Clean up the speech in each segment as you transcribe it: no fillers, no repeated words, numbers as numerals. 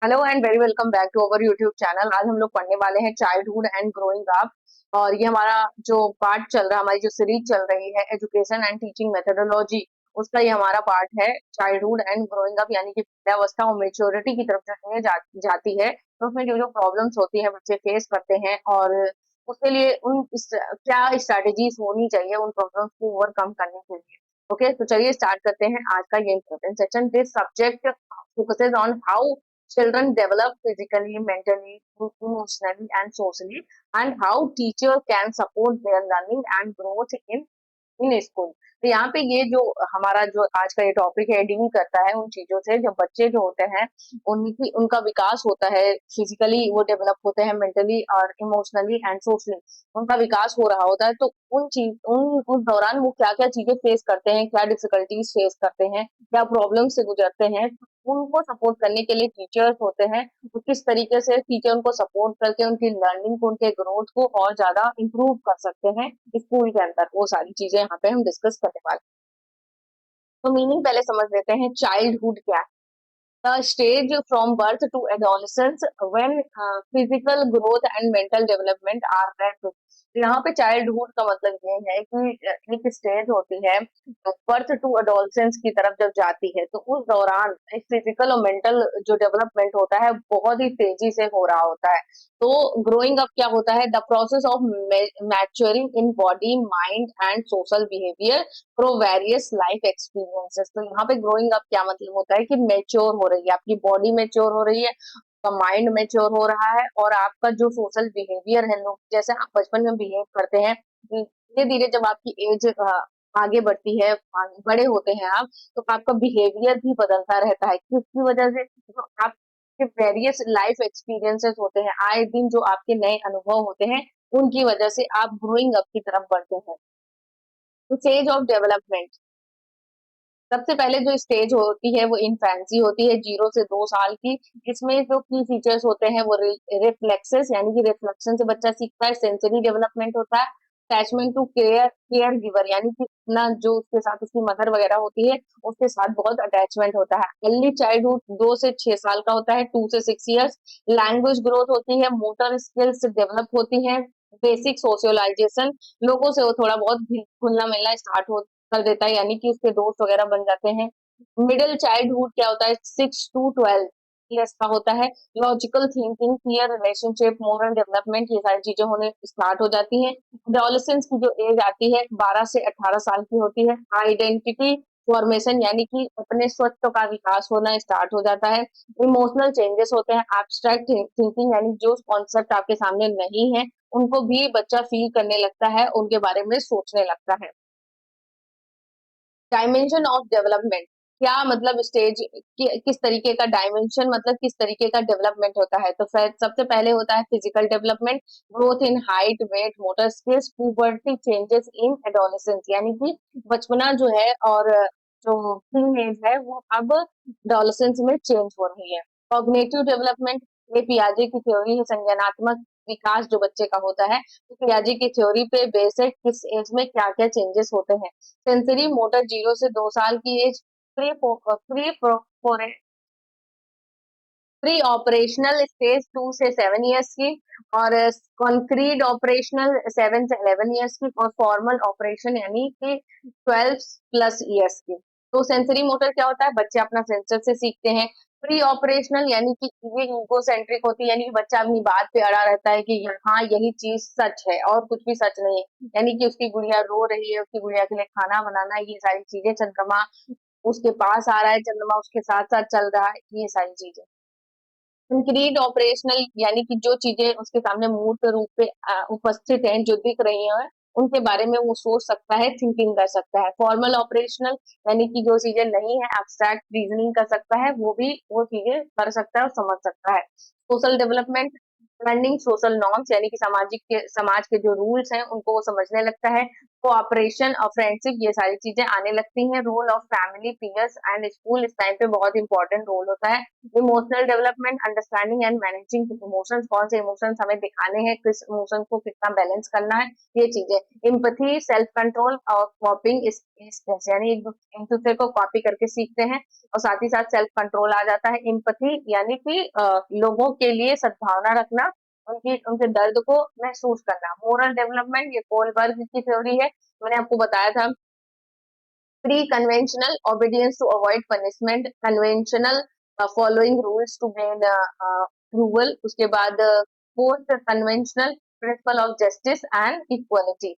Hello and very welcome back to our YouTube channel. आज हम लोग पढ़ने वाले हैं चाइल्डहुड एंड ग्रोइंग अप। और ये हमारा जो पार्ट चल रहा है, हमारी जो सीरीज चल रही है एजुकेशन एंड टीचिंग मेथोडोलॉजी, उसका ये हमारा पार्ट है चाइल्डहुड एंड ग्रोइंग अप, यानी कि विद्यावस्था और मेच्योरिटी की तरफ जो जाती है। तो उसमें जो जो प्रॉब्लम्स होती है बच्चे फेस करते हैं, और उसके लिए क्या स्ट्रैटेजीज होनी चाहिए उन प्रॉब्लम्स को ओवरकम करने के लिए। ओके, तो चलिए स्टार्ट करते हैं आज का ये important section. This subject focuses on how children develop physically, mentally, emotionally, and socially, and how teacher can support their learning and growth in school. तो यहाँ पे ये जो हमारा जो आज का ये टॉपिक है डील करता है उन चीजों से, जब बच्चे जो होते हैं उनका विकास होता है, फिजिकली वो डेवलप होते हैं, मेंटली और इमोशनली एंड सोशली उनका विकास हो रहा होता है। तो उस दौरान वो क्या क्या चीजें फेस करते हैं, क्या डिफिकल्टीज फेस करते हैं, क्या प्रॉब्लम से गुजरते हैं, उनको सपोर्ट करने के लिए टीचर्स होते हैं। तो किस तरीके से टीचर उनको सपोर्ट करके उनकी लर्निंग को, उनके ग्रोथ को और ज्यादा इम्प्रूव कर सकते हैं स्कूल के अंदर, वो सारी चीजें यहाँ पे हम डिस्कस करने वाले हैं। तो मीनिंग पहले समझ लेते हैं, चाइल्डहुड क्या है। The stage from birth to adolescence when physical growth and mental development are rapid। यहाँ पे चाइल्डहुड का मतलब ये है कि एक स्टेज होती है बर्थ टू अडोलसेंस की तरफ जब जाती है, तो उस दौरान फिजिकल और मेंटल जो डेवलपमेंट होता है बहुत ही तेजी से हो रहा होता है। तो ग्रोइंग अप क्या होता है? The process of maturing in body, mind and social behaviour through various life experiences. तो यहाँ पे ग्रोइंग अप क्या मतलब होता है कि मेच्योर हो रही है, आपकी बॉडी मेच्योर हो रही है, आपका माइंड मेच्योर हो रहा है, और आपका जो सोशल बिहेवियर है, लोग जैसे आप बचपन में बिहेव करते हैं, धीरे धीरे जब आपकी एज आगे बढ़ती है, बड़े होते हैं आप, तो आपका बिहेवियर भी बदलता रहता है। किसकी वजह से? जो आपके वेरियस लाइफ एक्सपीरियंसेस होते हैं, आए दिन जो आपके नए अनुभव होते हैं, उनकी वजह से आप ग्रोइंग अप की तरफ बढ़ते हैं। स्टेज ऑफ डेवलपमेंट, सबसे पहले जो स्टेज होती है वो इन्फेंसी होती है, 0 से 2 साल की। इसमें जो की फीचर्स होते हैं वो रिफ्लेक्सेस, यानी कि रिफ्लेक्शन से बच्चा सीखता है। सेंसरी डेवलपमेंट होता है। अटैचमेंट टू केयर गिवर, यानी कि अपना जो उसके साथ उसकी मदर वगैरह होती है उसके साथ बहुत अटैचमेंट होता है। अर्ली चाइल्डहुड 2 से 6 साल का होता है, 2 से 6 ईयर्स। लैंग्वेज ग्रोथ होती है, मोटर स्किल्स डेवलप होती हैं। बेसिक सोशलाइजेशन, लोगों से वो थोड़ा बहुत घुलना मिलना स्टार्ट कर देता है, यानी कि उसके दोस्त वगैरह बन जाते हैं। मिडिल चाइल्डहुड क्या होता है? 6 to 12 ईयर्स का होता है। Logical thinking, clear relationship, moral development, ये सारी चीजें होने स्टार्ट हो जाती हैं। एडोलेसेंस की जो एज आती है 12 से 18 साल की होती है। आइडेंटिटी फॉर्मेशन, यानी कि अपने स्वत्व का विकास होना स्टार्ट हो जाता है। इमोशनल चेंजेस होते हैं। एब्स्ट्रैक्ट थिंकिंग, यानी जो कॉन्सेप्ट आपके सामने नहीं है उनको भी बच्चा फील करने लगता है, उनके बारे में सोचने लगता है। डायमेंशन ऑफ डेवलपमेंट, क्या मतलब स्टेज किस तरीके का डायमेंशन, मतलब किस तरीके का डेवलपमेंट होता है। तो फिर सबसे पहले होता है physical development, growth in height, weight, motor skills. Puberty changes in adolescence, यानी कि बचपना जो है और जो टीन एज है वो अब एडोलेसेंस में चेंज हो रही है। कॉग्निटिव डेवलपमेंट, ये पियाजे की थ्योरी है, संज्ञानात्मक विकास जो बच्चे का होता है, तो पियाजे की थ्योरी पे बेस्ड किस एज में क्या क्या चेंजेस होते हैं। सेंसरी मोटर 0 से 2 साल की age. Pre pre pre operational stage 2 से 7 ईयर्स की। और कॉन्क्रीट ऑपरेशनल 7 से 11 ईयर्स की। और फॉर्मल ऑपरेशन यानी कि 12 प्लस ईयर्स की। तो सेंसरी मोटर क्या होता है? बच्चे अपना सेंसर से सीखते हैं। प्री ऑपरेशनल यानी कि ये ईगो सेंट्रिक होती है, यानी कि बच्चा अपनी बात पे अड़ा रहता है कि हाँ यही चीज सच है और कुछ भी सच नहीं है, यानी कि उसकी गुड़िया रो रही है, उसकी गुड़िया के लिए खाना बनाना, ये सारी चीजें, चंद्रमा उसके पास आ रहा है, चंद्रमा उसके साथ साथ चल रहा है, ये सारी चीजें। कंक्रीट ऑपरेशनल, यानी कि जो चीजें उसके सामने मूर्त रूप पे उपस्थित हैं, जो दिख रही हैं, उनके बारे में वो सोच सकता है, थिंकिंग कर सकता है। फॉर्मल ऑपरेशनल, यानी कि जो चीजें नहीं है, एब्स्ट्रैक्ट रीजनिंग कर सकता है, वो भी वो चीजें कर सकता है और समझ सकता है। Social development, learning social norms, यानी कि समाज के जो रूल्स हैं उनको वो समझने लगता है। कोऑपरेशन और फ्रेंडशिप, ये सारी चीजें आने लगती हैं। Role of family, peers and school इस टाइम पे बहुत इंपॉर्टेंट रोल होता है। Emotional development, understanding and managing emotions, कौन से इमोशंस हमें दिखाने हैं, किस इमोशंस को कितना बैलेंस करना है, ये चीजें। इम्पैथी, सेल्फ कंट्रोल और कॉपिंग स्किल्स, यानी एक दूसरे को कॉपी करके सीखते हैं और साथ ही साथ सेल्फ कंट्रोल आ जाता है। इम्पैथी यानी कि लोगों के लिए सद्भावना रखना, उनकी उनके दर्द को महसूस करना। मोरल डेवलपमेंट, ये कोलबर्ग की थ्योरी है, मैंने आपको बताया था। Pre conventional, obedience to avoid punishment, conventional, following rules to gain approval. उसके बाद post conventional, principle of justice and equality.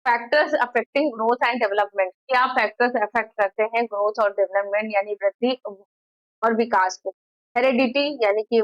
Factors affecting growth and development, क्या फैक्टर्स अफेक्ट करते हैं ग्रोथ और डेवलपमेंट यानी वृद्धि और विकास को? हेरेडिटी यानी कि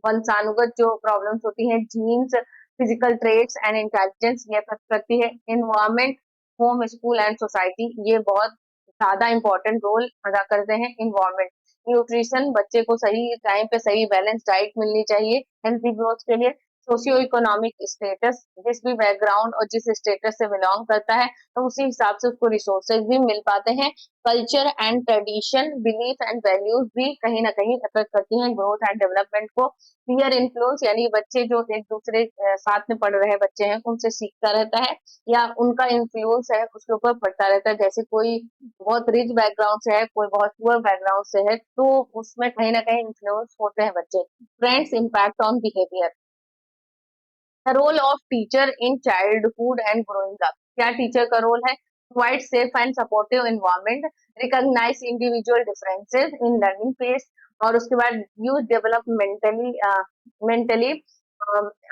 वंशानुगत जो प्रॉब्लम्स होती हैं, genes, physical traits and intelligence, ये अफेक्ट करती है। Environment, home, school and society, ये बहुत ज्यादा इंपॉर्टेंट रोल अदा करते हैं। इन्वायरमेंट, न्यूट्रिशन, बच्चे को सही टाइम पे सही बैलेंस डाइट मिलनी चाहिए हेल्थी ग्रोथ के लिए। सोशियो इकोनॉमिक स्टेटस, जिस भी बैकग्राउंड और जिस स्टेटस से बिलोंग करता है तो उसी हिसाब से उसको रिसोर्सेज भी मिल पाते हैं। Culture and tradition, belief and values भी कहीं ना कहीं अफेक्ट करती हैं ग्रोथ एंड डेवलपमेंट को। पीयर इन्फ्लुएंस, यानी बच्चे जो एक दूसरे साथ में पढ़ रहे बच्चे हैं उनसे सीखता रहता है या उनका इन्फ्लुएंस है उसके ऊपर पड़ता रहता है। जैसे कोई बहुत रिच बैकग्राउंड से है, कोई बहुत पुअर बैकग्राउंड से है, तो उसमें कहीं ना कहीं इन्फ्लुएंस होते हैं बच्चे। Friends, impact on behaviour. The role of teacher in childhood and growing up, क्या टीचर का रोल है? Provide safe and supportive environment, recognise individual differences in learning pace, और उसके बाद use developmentally mentally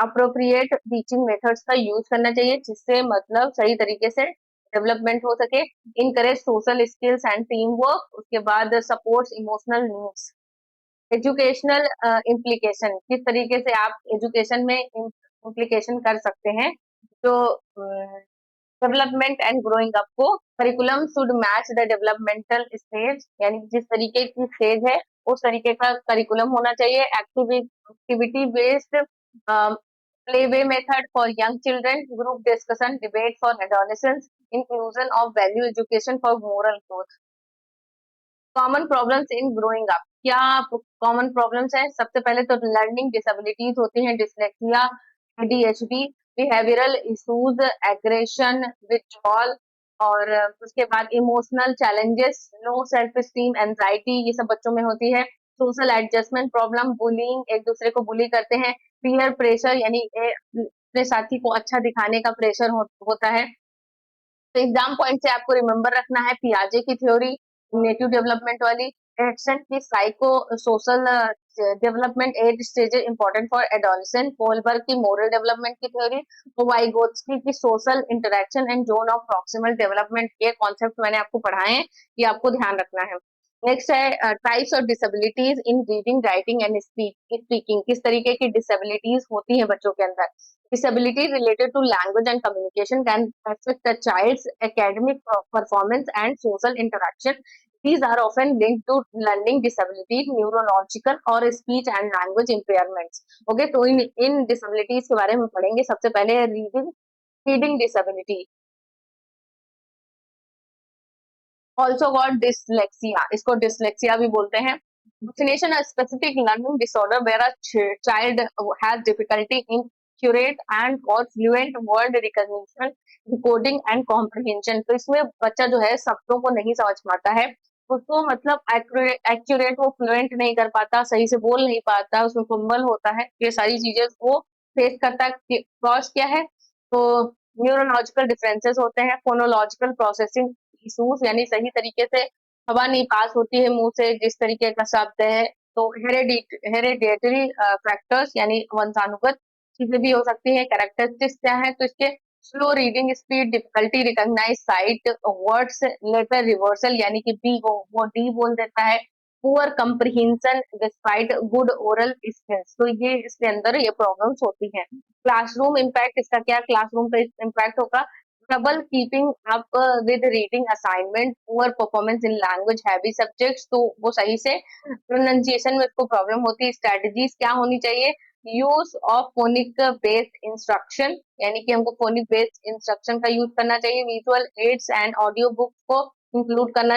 appropriate teaching methods का use करना चाहिए, जिससे मतलब सही तरीके से डेवलपमेंट हो सके। Encourage social skills and team work, उसके बाद supports emotional needs. Educational implication, किस तरीके से आप एजुकेशन में इम्प्लीकेशन कर सकते हैं जो डेवलपमेंट एंड ग्रोइंग अप को। Curriculum should match the developmental stage, यानी जिस तरीके की स्टेज है उस तरीके का करिकुलम होना चाहिए। Activity based play way method for young children, group discussion, debate for adolescence, inclusion of value education for moral growth. Common problems in growing up, क्या कॉमन प्रॉब्लम्स है? सबसे पहले तो लर्निंग डिसेबिलिटीज होती हैं, dyslexia, ADHD, behavioural issues, aggression, withdrawal, और उसके बाद emotional challenges, low self esteem, anxiety, ये सब बच्चों में होती है। सोशल एडजस्टमेंट प्रॉब्लम, बुलिंग, एक दूसरे को बुली करते हैं। पीयर प्रेशर, यानी अपने साथी को अच्छा दिखाने का प्रेशर होता है। तो एग्जाम पॉइंट से आपको रिमेम्बर रखना है पियाजे की थ्योरी, नेटिव डेवलपमेंट वाली। एक्शन की psycho social development, age stages important for adolescent. Kohlberg की मोरल डेवलपमेंट की थ्योरी। वाइगोत्स्की की social interaction and zone of proximal development, ये कॉन्सेप्ट मैंने आपको पढ़ाए हैं, ये आपको ध्यान रखना है। नेक्स्ट है types of disabilities in reading, writing and speaking, किस तरीके की डिसेबिलिटीज होती है बच्चों के अंदर। Disability related to language and communication can affect a child's academic performance and social interaction. These are often linked to learning disabilities, neurological or speech and language impairments. Okay, तो इन disabilities के बारे में पढ़ेंगे। सबसे पहले reading disability, also called dyslexia, इसको dyslexia भी बोलते हैं। Definition: a specific learning disorder where a child has difficulty in accurate and or fluent word recognition, decoding and comprehension। तो इसमें बच्चा जो है शब्दों को नहीं समझ पाता है, उसको मतलब एक्यूरेट वो फ्लुएंट नहीं कर पाता, सही से बोल नहीं पाता, उसमें फंबल होता है, ये सारी चीजें वो फेस करता है। कॉज क्या है? तो न्यूरोलॉजिकल डिफरेंसेस होते हैं, फोनोलॉजिकल प्रोसेसिंग इशूज, यानी सही तरीके से हवा नहीं पास होती है मुंह से जिस तरीके का शब्द है। तो हेरेडिटरी फैक्टर्स, यानी वंशानुगत चीजें भी हो सकती है। कैरेक्टरिस्टिक्स क्या है? तो इसके slow reading speed, difficulty recognise sight words, letter reversal, यानी कि बी वो डी बोल देता है। Poor comprehension despite good oral skills, तो ये इसके अंदर ये प्रॉब्लम्स होती हैं। क्लासरूम इम्पैक्ट, इसका क्या क्लासरूम पे इम्पैक्ट होगा? Trouble keeping up with reading assignment, poor performance in language heavy subjects, तो वो सही से प्रोनाउंसिएशन में उसको प्रॉब्लम होती है। स्ट्रेटजीज क्या होनी चाहिए? Use of phonic based instruction, यानी कि हमको फोनिक बेस्ड इंस्ट्रक्शन का यूज करना चाहिए। Visual aids and audio books को इंक्लूड करना।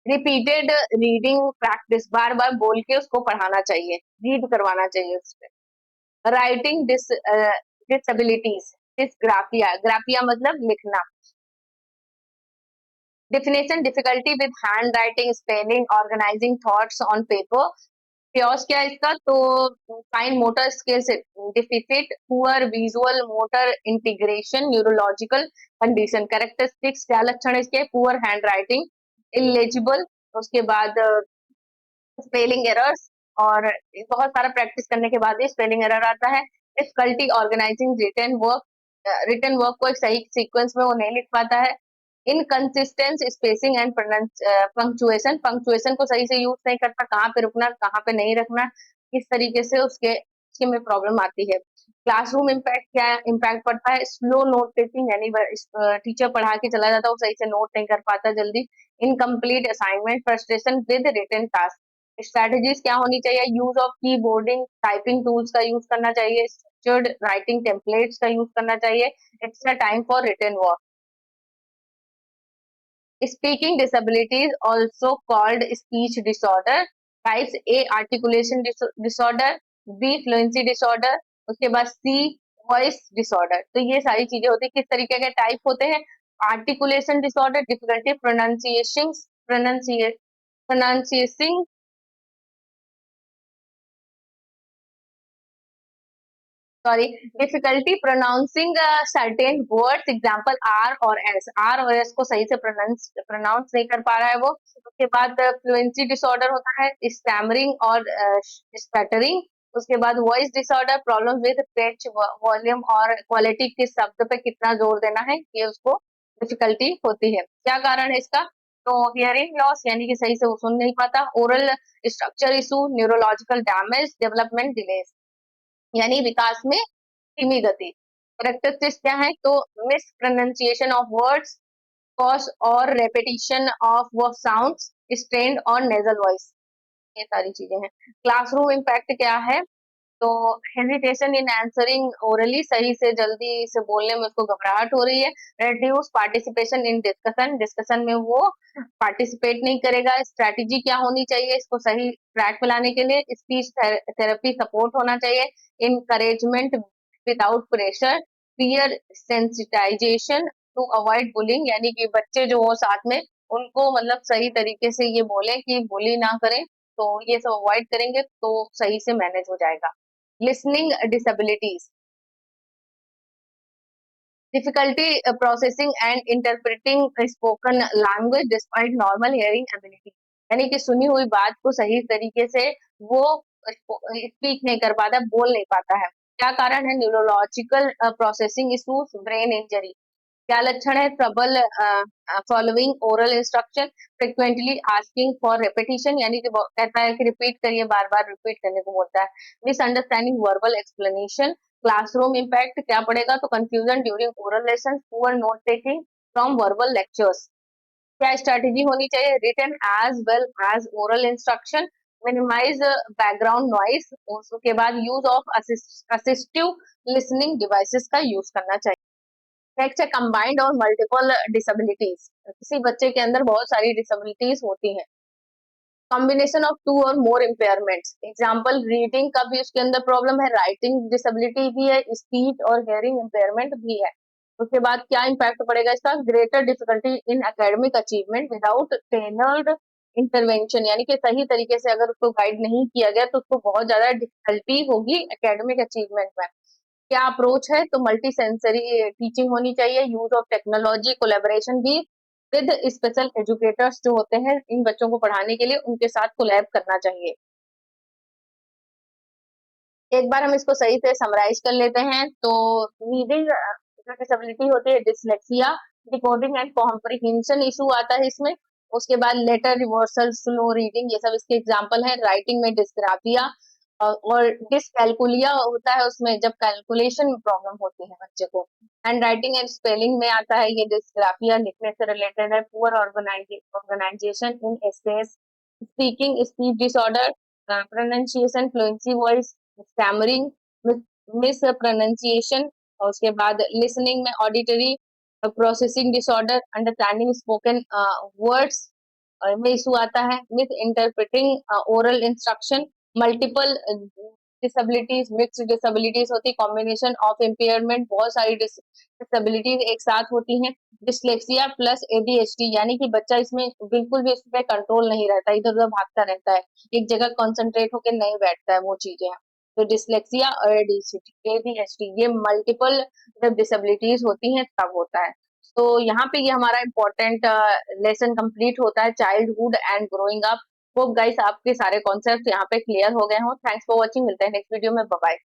रिपीटेड रीडिंग प्रैक्टिस, बार बार बोल के उसको पढ़ाना चाहिए, रीड करवाना चाहिए उससे। राइटिंग डिसएबिलिटीज, डिसग्राफिया, ग्राफिया मतलब लिखना। Definition, difficulty with hand writing, spelling, organising thoughts on paper. प्योस क्या है इसका, तो fine motor skills deficit, poor visual motor integration, neurological condition. Characteristics, क्या लक्षण है इसके, पुअर हैंड राइटिंग, इलेजिबल, उसके बाद स्पेलिंग एरर्स, और बहुत सारा प्रैक्टिस करने के बाद ही स्पेलिंग एरर आता है। Difficulty organising written work, written work को एक सही सीक्वेंस में वो नहीं लिख पाता है। Inconsistence spacing and punctuation, punctuation को सही से यूज नहीं करता, कहाँ पे रुकना कहाँ पे नहीं रखना, किस तरीके से उसके में प्रॉब्लम आती है। क्लासरूम इम्पैक्ट, क्या इम्पैक्ट पड़ता है, स्लो नोट टेकिंग, यानी टीचर पढ़ा के चला जाता है, वो सही से नोट नहीं कर पाता जल्दी। Incomplete assignment, frustration with written task. Strategies क्या होनी चाहिए, use of keyboarding, typing tools का यूज करना चाहिए, स्ट्रक्चर्ड राइटिंग टेम्पलेट्स का यूज करना चाहिए, extra time for written work. Speaking disabilities, also called speech disorder, types A articulation disorder, B fluency disorder, उसके बाद C voice disorder। तो ये सारी चीजें होती है, किस तरीके के टाइप होते हैं। Articulation disorder, difficulty pronunciation, sorry, difficulty pronouncing certain words, example R और एस को सही से प्रोनाउंस नहीं कर पा रहा है वो। उसके बाद फ्लुएंसी डिसऑर्डर होता है, स्टैमरिंग और स्पैटरिंग। उसके बाद voice disorder, problem with pitch, volume और क्वालिटी, किस शब्द पे कितना जोर देना है, ये उसको डिफिकल्टी होती है। क्या कारण है इसका, तो हियरिंग लॉस, यानी कि सही से वो सुन नहीं पाता। Oral structure issue, neurological damage, development delays, यानी विकास में धीमी गति। कैरेक्टरिस्टिक्स क्या है, तो miss pronunciation of words, cause और रेपिटेशन ऑफ वो साउंड्स, स्ट्रेन्ड और नेजल वॉइस, ये सारी चीजें हैं। क्लासरूम इम्पैक्ट क्या है, तो हेजिटेशन इन आंसरिंग ओरली, सही से जल्दी से बोलने में उसको घबराहट हो रही है। Reduce participation in discussion, discussion में वो पार्टिसिपेट नहीं करेगा। स्ट्रेटेजी क्या होनी चाहिए इसको सही ट्रैक पे लाने के लिए, स्पीच थेरेपी सपोर्ट होना चाहिए। Encouragement without pressure, peer sensitisation to avoid bullying, यानी कि बच्चे जो हो साथ में उनको मतलब सही तरीके से ये बोले कि बुली ना करें, तो ये सब अवॉइड करेंगे तो सही से मैनेज हो जाएगा। Listening disabilities, difficulty processing and interpreting spoken language despite normal hearing ability, यानी कि सुनी हुई बात को सही तरीके से वो स्पीक नहीं कर पाता, बोल नहीं पाता है। क्या कारण है, neurological processing issues, brain injury. क्या लक्षण है, trouble following oral instruction, frequently asking for repetition, यानी कि कहता है कि रिपीट करिए, बार बार रिपीट करने को बोलता है। Misunderstanding verbal explanation. Classroom impact क्या पड़ेगा, तो confusion during oral lesson, poor note taking from verbal lectures. क्या स्ट्रेटेजी होनी चाहिए, written as well as oral instruction, minimise background noise, उसके बाद use of assistive listening devices का यूज करना चाहिए। नेक्स्ट है कंबाइंड और मल्टीपल डिसेबिलिटीज, किसी बच्चे के अंदर बहुत सारी डिसेबिलिटीज होती हैं। कॉम्बिनेशन ऑफ टू और मोर इम्पेयरमेंट्स, एग्जाम्पल रीडिंग का भी उसके अंदर प्रॉब्लम है, राइटिंग डिसेबिलिटी भी है, स्पीच और हेयरिंग इम्पेयरमेंट भी है। उसके बाद क्या इम्पैक्ट पड़ेगा इसका, greater difficulty in academic achievement without tailored intervention, यानी कि सही तरीके से अगर उसको गाइड नहीं किया गया तो उसको बहुत ज्यादा डिफिकल्टी होगी एकेडमिक अचीवमेंट में। क्या अप्रोच है, तो मल्टी सेंसरी टीचिंग होनी चाहिए, यूज ऑफ टेक्नोलॉजी, कोलेबोरेशन भी विद स्पेशल एजुकेटर्स जो होते हैं इन बच्चों को पढ़ाने के लिए, उनके साथ कोलैब करना चाहिए। एक बार हम इसको सही से समराइज कर लेते हैं, तो रीडिंग जो डिसेबिलिटी होती है, dyslexia, decoding and comprehension issue आता है इसमें। उसके बाद लेटर रिवर्सल, स्लो रीडिंग, ये सब इसके एग्जाम्पल हैं। राइटिंग में डिस्ग्राफिया और डिसकैलकुलिया होता है उसमें, जब कैलकुलेशन में प्रॉब्लम होती है बच्चे को। हैंड राइटिंग एंड स्पेलिंग में आता है ये डिस्ग्राफिया, लिखने से रिलेटेड है। Poor organisation in essays, speaking speech disorder, pronunciation, fluency voice, stammering, mispronunciation, और उसके बाद लिसनिंग में auditory processing disorder, understanding spoken words में इशू आता है, misinterpreting oral instruction, multiple disabilities, mixed disabilities होती है, कॉम्बिनेशन ऑफ इम्पेयरमेंट, बहुत सारी डिसेबिलिटीज एक साथ होती हैं, डिस्लेक्सिया प्लस एडीएचडी, यानी कि बच्चा इसमें बिल्कुल भी उस पर कंट्रोल नहीं रहता, इधर उधर भागता रहता है, एक जगह कॉन्सेंट्रेट होकर नहीं बैठता है, वो चीजें हैं। तो डिसलेक्सिया और एडीएचडी ये मल्टीपल जब डिसेबिलिटीज होती हैं तब होता है। तो यहाँ पे ये हमारा इम्पोर्टेंट लेसन कंप्लीट होता है, childhood and growing up. Hope guys आपके सारे कॉन्सेप्ट यहाँ पे क्लियर हो गए हों। थैंक्स फॉर वॉचिंग, मिलते हैं नेक्स्ट वीडियो में, बाय बाय।